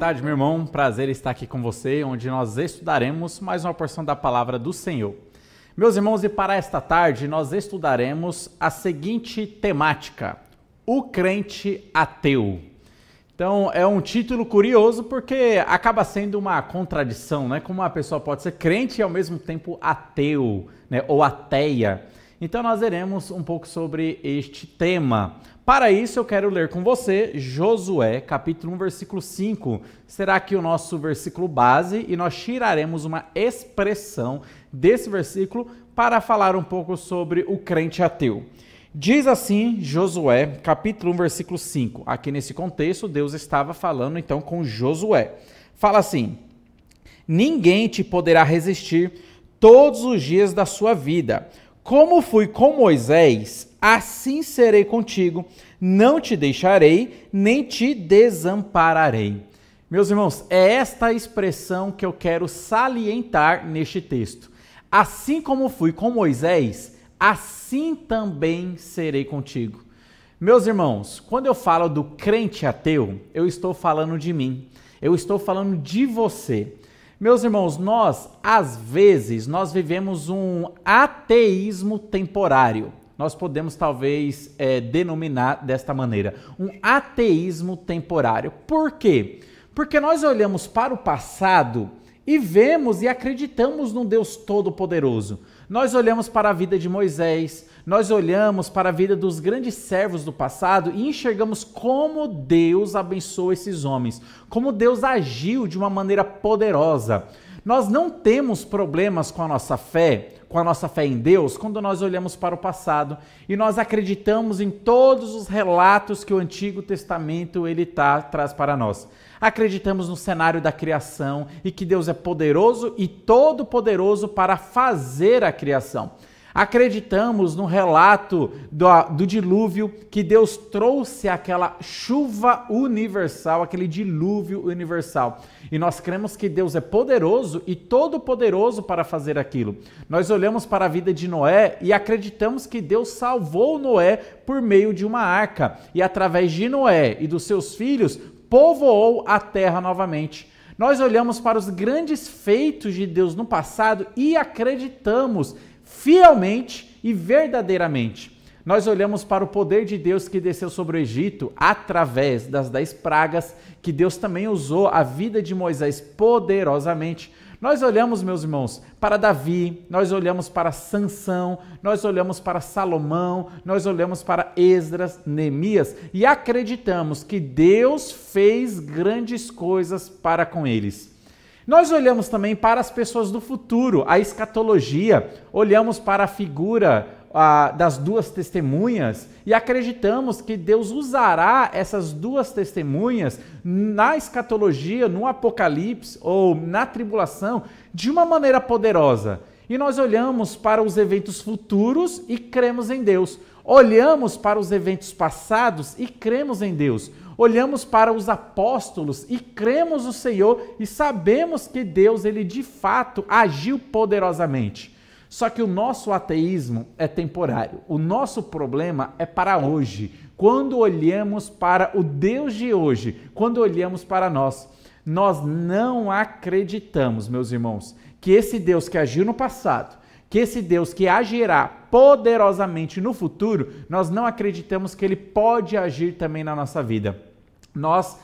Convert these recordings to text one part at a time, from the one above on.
tarde, meu irmão. Prazer estar aqui com você, onde nós estudaremos mais uma porção da palavra do Senhor. Meus irmãos, e para esta tarde nós estudaremos a seguinte temática: o crente ateu. Então, é um título curioso porque acaba sendo uma contradição, né? Como uma pessoa pode ser crente e ao mesmo tempo ateu, né? Ou ateia. Então, nós veremos um pouco sobre este tema. Para isso, eu quero ler com você Josué, capítulo 1, versículo 5. Será aqui o nosso versículo base e nós tiraremos uma expressão desse versículo para falar um pouco sobre o crente ateu. Diz assim Josué, capítulo 1, versículo 5. Aqui nesse contexto, Deus estava falando então com Josué. Fala assim: ninguém te poderá resistir todos os dias da sua vida. Como fui com Moisés, assim serei contigo. Não te deixarei, nem te desampararei. Meus irmãos, é esta expressão que eu quero salientar neste texto. Assim como fui com Moisés, assim também serei contigo. Meus irmãos, quando eu falo do crente ateu, eu estou falando de mim, eu estou falando de você. Meus irmãos, às vezes, nós vivemos um ateísmo temporário. Nós podemos talvez denominar desta maneira, um ateísmo temporário. Por quê? Porque nós olhamos para o passado e vemos e acreditamos num Deus Todo-Poderoso. Nós olhamos para a vida de Moisés, nós olhamos para a vida dos grandes servos do passado e enxergamos como Deus abençoou esses homens, como Deus agiu de uma maneira poderosa. Nós não temos problemas com a nossa fé em Deus, quando nós olhamos para o passado e nós acreditamos em todos os relatos que o Antigo Testamento traz para nós. Acreditamos no cenário da criação e que Deus é poderoso e todo-poderoso para fazer a criação. Acreditamos no relato do dilúvio, que Deus trouxe aquela chuva universal, aquele dilúvio universal. E nós cremos que Deus é poderoso e todo-poderoso para fazer aquilo. Nós olhamos para a vida de Noé e acreditamos que Deus salvou Noé por meio de uma arca. E através de Noé e dos seus filhos, povoou a terra novamente. Nós olhamos para os grandes feitos de Deus no passado e acreditamos fielmente e verdadeiramente. Nós olhamos para o poder de Deus que desceu sobre o Egito através das 10 pragas, que Deus também usou a vida de Moisés poderosamente. Nós olhamos, meus irmãos, para Davi, nós olhamos para Sansão, nós olhamos para Salomão, nós olhamos para Esdras, Neemias e acreditamos que Deus fez grandes coisas para com eles. Nós olhamos também para as pessoas do futuro, a escatologia, olhamos para a figura das duas testemunhas e acreditamos que Deus usará essas duas testemunhas na escatologia, no Apocalipse ou na tribulação de uma maneira poderosa. E nós olhamos para os eventos futuros e cremos em Deus. Olhamos para os eventos passados e cremos em Deus. Olhamos para os apóstolos e cremos no Senhor e sabemos que Deus, ele de fato agiu poderosamente. Só que o nosso ateísmo é temporário. O nosso problema é para hoje. Quando olhamos para o Deus de hoje, quando olhamos para nós não acreditamos, meus irmãos, que esse Deus que agiu no passado, que esse Deus que agirá poderosamente no futuro, nós não acreditamos que ele pode agir também na nossa vida. Nós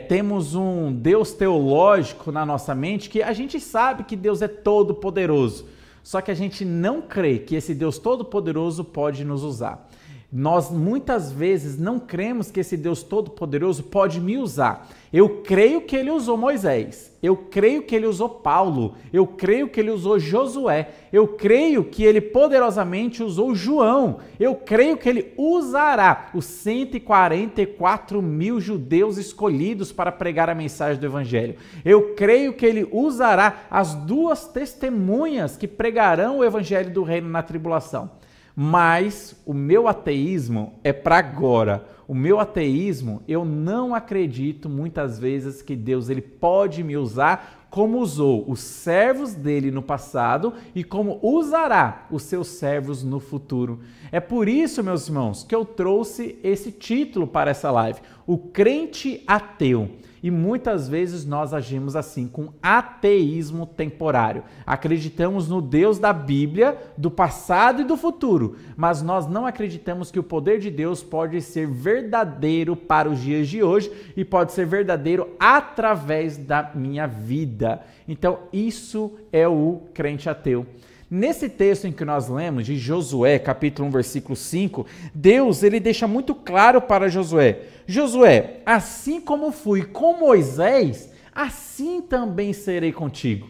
temos um Deus teológico na nossa mente que a gente sabe que Deus é todo poderoso. Só que a gente não crê que esse Deus todo-poderoso pode nos usar. Nós muitas vezes não cremos que esse Deus todo-poderoso pode me usar. Eu creio que ele usou Moisés, eu creio que ele usou Paulo, eu creio que ele usou Josué, eu creio que ele poderosamente usou João, eu creio que ele usará os 144 mil judeus escolhidos para pregar a mensagem do Evangelho. Eu creio que ele usará as duas testemunhas que pregarão o Evangelho do Reino na tribulação. Mas o meu ateísmo é para agora. O meu ateísmo, eu não acredito muitas vezes que Deus ele pode me usar como usou os servos dele no passado e como usará os seus servos no futuro. É por isso, meus irmãos, que eu trouxe esse título para essa live, o crente ateu. E muitas vezes nós agimos assim, com ateísmo temporário. Acreditamos no Deus da Bíblia, do passado e do futuro, mas nós não acreditamos que o poder de Deus pode ser verdadeiro para os dias de hoje e pode ser verdadeiro através da minha vida. Então, isso é o crente ateu. Nesse texto em que nós lemos, de Josué, capítulo 1, versículo 5, Deus ele deixa muito claro para Josué: Josué, assim como fui com Moisés, assim também serei contigo.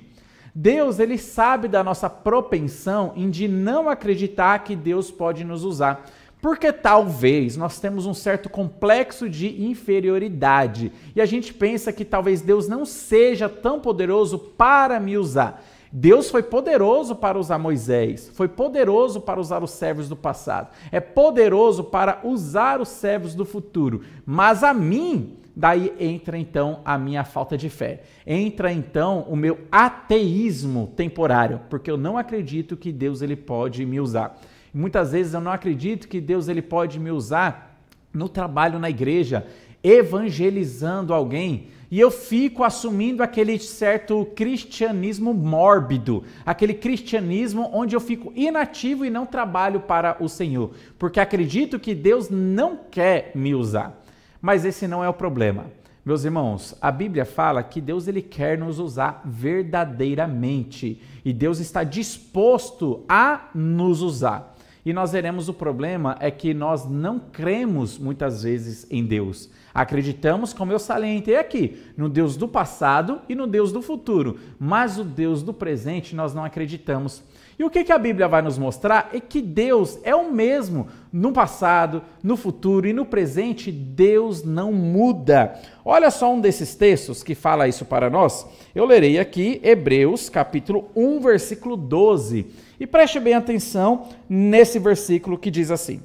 Deus ele sabe da nossa propensão em de não acreditar que Deus pode nos usar. Porque talvez nós temos um certo complexo de inferioridade e a gente pensa que talvez Deus não seja tão poderoso para me usar. Deus foi poderoso para usar Moisés, foi poderoso para usar os servos do passado, é poderoso para usar os servos do futuro, mas a mim, daí entra então a minha falta de fé, entra então o meu ateísmo temporário, porque eu não acredito que Deus ele pode me usar. Muitas vezes eu não acredito que Deus ele pode me usar no trabalho na igreja, evangelizando alguém, e eu fico assumindo aquele certo cristianismo mórbido, aquele cristianismo onde eu fico inativo e não trabalho para o Senhor, porque acredito que Deus não quer me usar. Mas esse não é o problema. Meus irmãos, a Bíblia fala que Deus ele quer nos usar verdadeiramente, e Deus está disposto a nos usar. E nós veremos o problema é que nós não cremos muitas vezes em Deus. Acreditamos, como eu salientei aqui, no Deus do passado e no Deus do futuro, mas o Deus do presente nós não acreditamos. E o que a Bíblia vai nos mostrar é que Deus é o mesmo no passado, no futuro e no presente. Deus não muda. Olha só um desses textos que fala isso para nós. Eu lerei aqui Hebreus capítulo 1, versículo 12. E preste bem atenção nesse versículo que diz assim: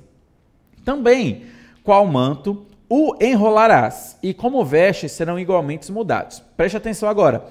também, qual manto o enrolarás, e como vestes serão igualmente mudados. Preste atenção agora.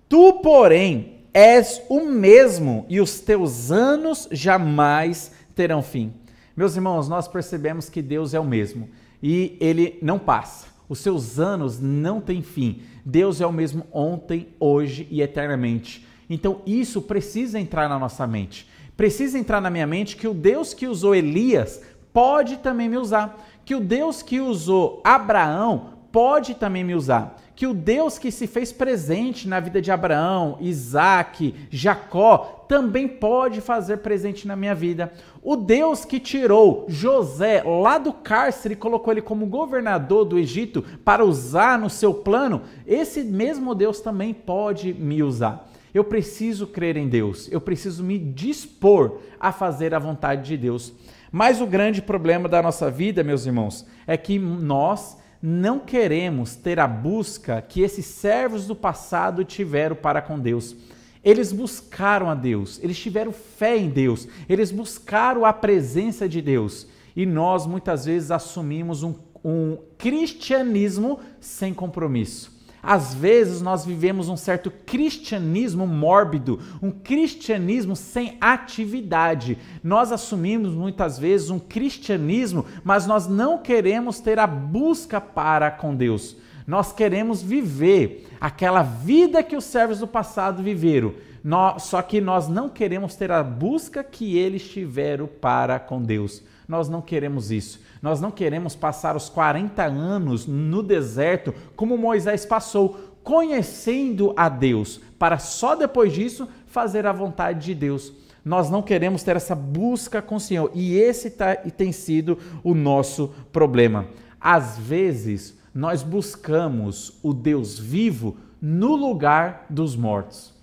Tu, porém, és o mesmo, e os teus anos jamais terão fim. Meus irmãos, nós percebemos que Deus é o mesmo, e ele não passa. Os seus anos não têm fim. Deus é o mesmo ontem, hoje e eternamente. Então isso precisa entrar na nossa mente. Precisa entrar na minha mente que o Deus que usou Elias pode também me usar. Que o Deus que usou Abraão pode também me usar. Que o Deus que se fez presente na vida de Abraão, Isaac, Jacó, também pode fazer presente na minha vida. O Deus que tirou José lá do cárcere e colocou ele como governador do Egito para usar no seu plano, esse mesmo Deus também pode me usar. Eu preciso crer em Deus, eu preciso me dispor a fazer a vontade de Deus. Mas o grande problema da nossa vida, meus irmãos, é que nós não queremos ter a busca que esses servos do passado tiveram para com Deus. Eles buscaram a Deus, eles tiveram fé em Deus, eles buscaram a presença de Deus. E nós muitas vezes assumimos um cristianismo sem compromisso. Às vezes nós vivemos um certo cristianismo mórbido, um cristianismo sem atividade. Nós assumimos muitas vezes um cristianismo, mas nós não queremos ter a busca para com Deus. Nós queremos viver aquela vida que os servos do passado viveram, só que nós não queremos ter a busca que eles tiveram para com Deus. Nós não queremos isso. Nós não queremos passar os 40 anos no deserto como Moisés passou, conhecendo a Deus, para só depois disso fazer a vontade de Deus. Nós não queremos ter essa busca com o Senhor, e esse tem sido o nosso problema. Às vezes, nós buscamos o Deus vivo no lugar dos mortos.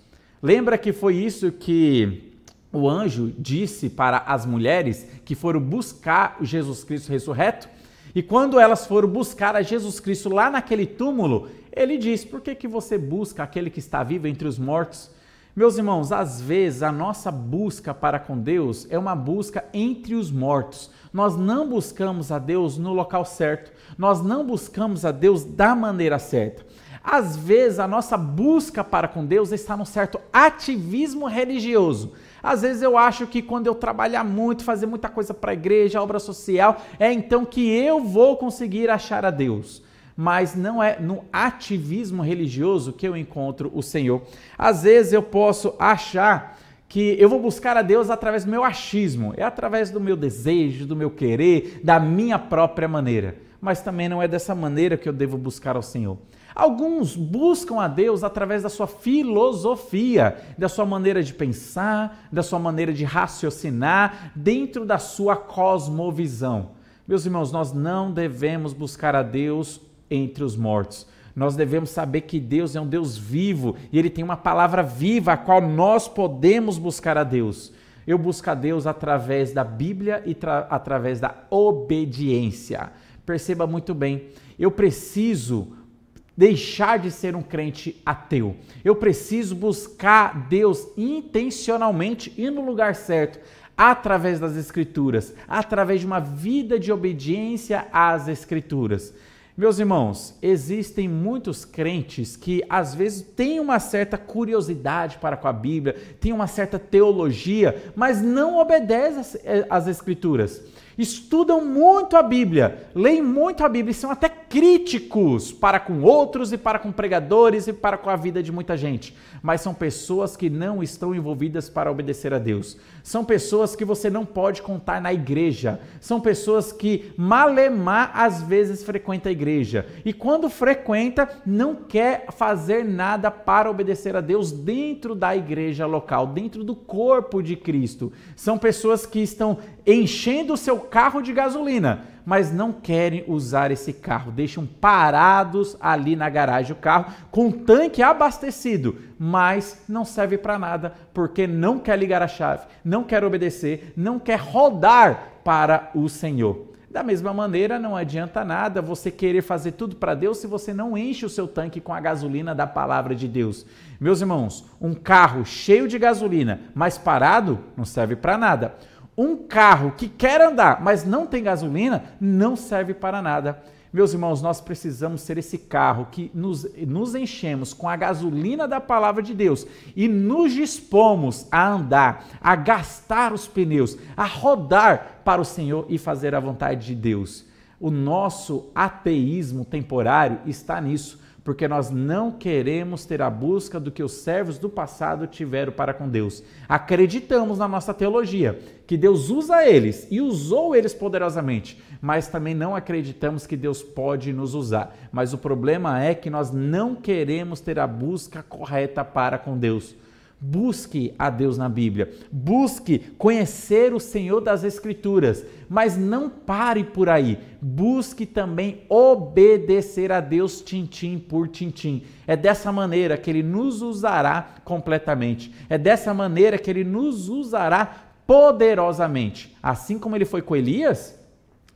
Lembra que foi isso que o anjo disse para as mulheres que foram buscar Jesus Cristo ressurreto? E quando elas foram buscar a Jesus Cristo lá naquele túmulo, ele disse: por que você busca aquele que está vivo entre os mortos? Meus irmãos, às vezes a nossa busca para com Deus é uma busca entre os mortos. Nós não buscamos a Deus no local certo. Nós não buscamos a Deus da maneira certa. Às vezes a nossa busca para com Deus está num certo ativismo religioso. Às vezes eu acho que quando eu trabalhar muito, fazer muita coisa para a igreja, obra social, é então que eu vou conseguir achar a Deus. Mas não é no ativismo religioso que eu encontro o Senhor. Às vezes eu posso achar que eu vou buscar a Deus através do meu achismo, é através do meu desejo, do meu querer, da minha própria maneira. Mas também não é dessa maneira que eu devo buscar ao Senhor. Alguns buscam a Deus através da sua filosofia, da sua maneira de pensar, da sua maneira de raciocinar, dentro da sua cosmovisão. Meus irmãos, nós não devemos buscar a Deus entre os mortos. Nós devemos saber que Deus é um Deus vivo e Ele tem uma palavra viva a qual nós podemos buscar a Deus. Eu busco a Deus através da Bíblia e através da obediência. Perceba muito bem, eu preciso deixar de ser um crente ateu. Eu preciso buscar Deus intencionalmente e no lugar certo, através das Escrituras, através de uma vida de obediência às Escrituras. Meus irmãos, existem muitos crentes que às vezes têm uma certa curiosidade para com a Bíblia, têm uma certa teologia, mas não obedecem às Escrituras. Estudam muito a Bíblia, leem muito a Bíblia e são até críticos para com outros e para com pregadores e para com a vida de muita gente. Mas são pessoas que não estão envolvidas para obedecer a Deus. São pessoas que você não pode contar na igreja. São pessoas que malemar às vezes frequenta a igreja. E quando frequenta, não quer fazer nada para obedecer a Deus dentro da igreja local, dentro do corpo de Cristo. São pessoas que estão enchendo o seu carro de gasolina, mas não querem usar esse carro, deixam parados ali na garagem o carro com o tanque abastecido, mas não serve para nada porque não quer ligar a chave, não quer obedecer, não quer rodar para o Senhor. Da mesma maneira, não adianta nada você querer fazer tudo para Deus se você não enche o seu tanque com a gasolina da palavra de Deus. Meus irmãos, um carro cheio de gasolina, mas parado, não serve para nada. Um carro que quer andar, mas não tem gasolina, não serve para nada. Meus irmãos, nós precisamos ser esse carro que nos enchemos com a gasolina da palavra de Deus e nos dispomos a andar, a gastar os pneus, a rodar para o Senhor e fazer a vontade de Deus. O nosso ateísmo temporário está nisso, porque nós não queremos ter a busca do que os servos do passado tiveram para com Deus. Acreditamos na nossa teologia, que Deus usa eles e usou eles poderosamente, mas também não acreditamos que Deus pode nos usar. Mas o problema é que nós não queremos ter a busca correta para com Deus. Busque a Deus na Bíblia, busque conhecer o Senhor das Escrituras, mas não pare por aí, busque também obedecer a Deus tintim por tintim. É dessa maneira que Ele nos usará completamente, é dessa maneira que Ele nos usará poderosamente. Assim como Ele foi com Elias,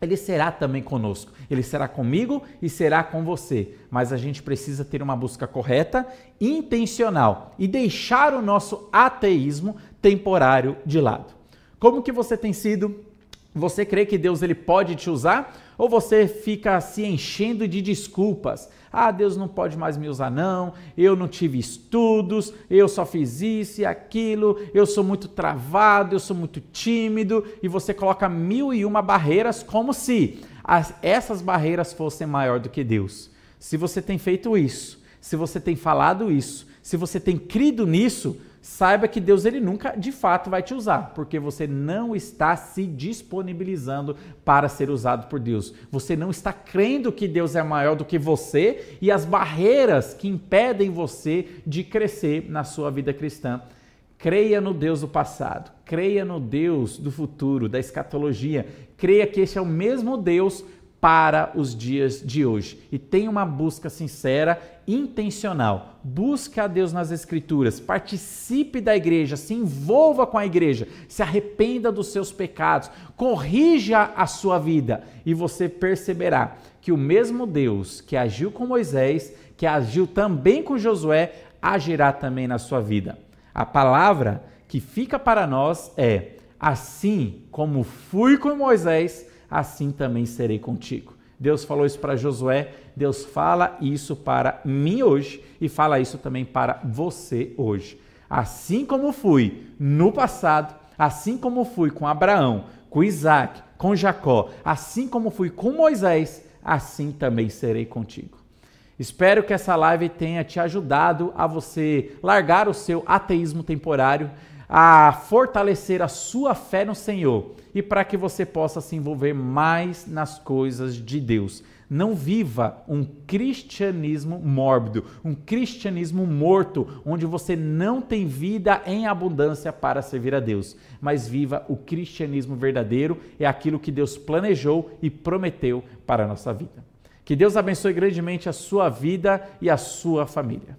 Ele será também conosco, Ele será comigo e será com você, mas a gente precisa ter uma busca correta, intencional e deixar o nosso ateísmo temporário de lado. Como que você tem sido? Você crê que Deus ele pode te usar? Ou você fica se enchendo de desculpas? Ah, Deus não pode mais me usar não, eu não tive estudos, eu só fiz isso e aquilo, eu sou muito travado, eu sou muito tímido, e você coloca 1001 barreiras como se essas barreiras fossem maior do que Deus. Se você tem feito isso, se você tem falado isso, se você tem crido nisso, saiba que Deus ele nunca de fato vai te usar, porque você não está se disponibilizando para ser usado por Deus. Você não está crendo que Deus é maior do que você e as barreiras que impedem você de crescer na sua vida cristã. Creia no Deus do passado, creia no Deus do futuro, da escatologia, creia que esse é o mesmo Deus para os dias de hoje. E tenha uma busca sincera, intencional. Busque a Deus nas Escrituras, participe da igreja, se envolva com a igreja, se arrependa dos seus pecados, corrija a sua vida e você perceberá que o mesmo Deus que agiu com Moisés, que agiu também com Josué, agirá também na sua vida. A palavra que fica para nós é: assim como fui com Moisés, assim também serei contigo. Deus falou isso para Josué, Deus fala isso para mim hoje e fala isso também para você hoje. Assim como fui no passado, assim como fui com Abraão, com Isaac, com Jacó, assim como fui com Moisés, assim também serei contigo. Espero que essa live tenha te ajudado a você largar o seu ateísmo temporário, a fortalecer a sua fé no Senhor e para que você possa se envolver mais nas coisas de Deus. Não viva um cristianismo mórbido, um cristianismo morto, onde você não tem vida em abundância para servir a Deus, mas viva o cristianismo verdadeiro, é aquilo que Deus planejou e prometeu para a nossa vida. Que Deus abençoe grandemente a sua vida e a sua família.